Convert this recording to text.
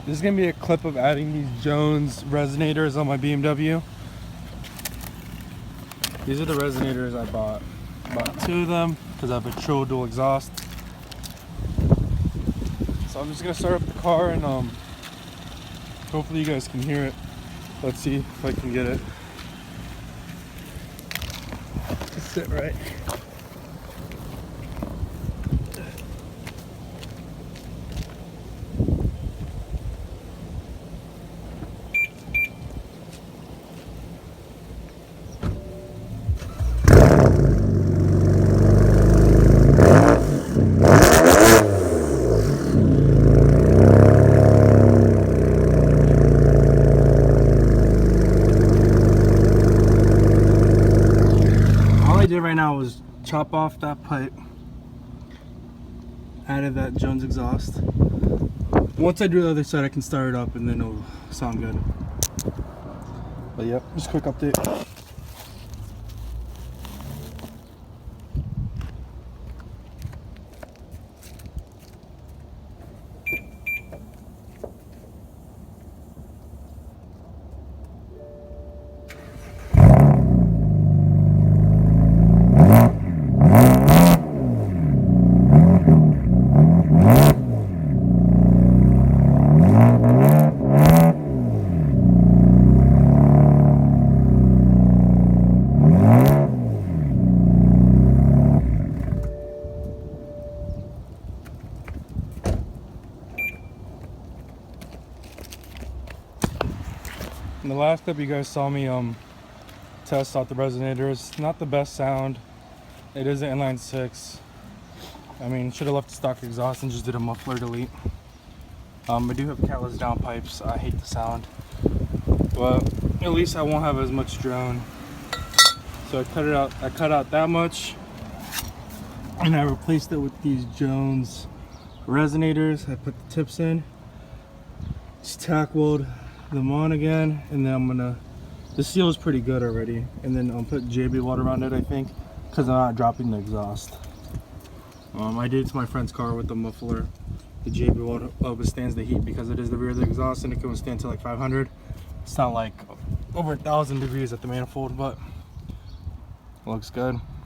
This is gonna be a clip of adding these Jones resonators on my BMW. These are the resonators I bought. Bought 2 of them because I have a true dual exhaust. So I'm just gonna start up the car and hopefully you guys can hear it. Let's see if I can get it to sit right. Right now was chop off that pipe, added that Jones exhaust. Once I do the other side I can start it up and then it'll sound good. But yep, just a quick update. In the last clip you guys saw me test out the resonators. Not the best sound. It is an inline 6. I mean, should have left the stock exhaust and just did a muffler delete. I do have catless downpipes. I hate the sound, but at least I won't have as much drone. So I cut it out. I cut out that much, and I replaced it with these Jones resonators. I put the tips in, just tack weld them on again, and then I'm gonna, the seal is pretty good already, and then I'll put JB weld around it, I think, because I'm not dropping the exhaust. I did it to my friend's car with the muffler. The JB weld withstands the heat because it is the rear of the exhaust, and it can withstand to like 500. It's not like over 1,000 degrees at the manifold, but it looks good.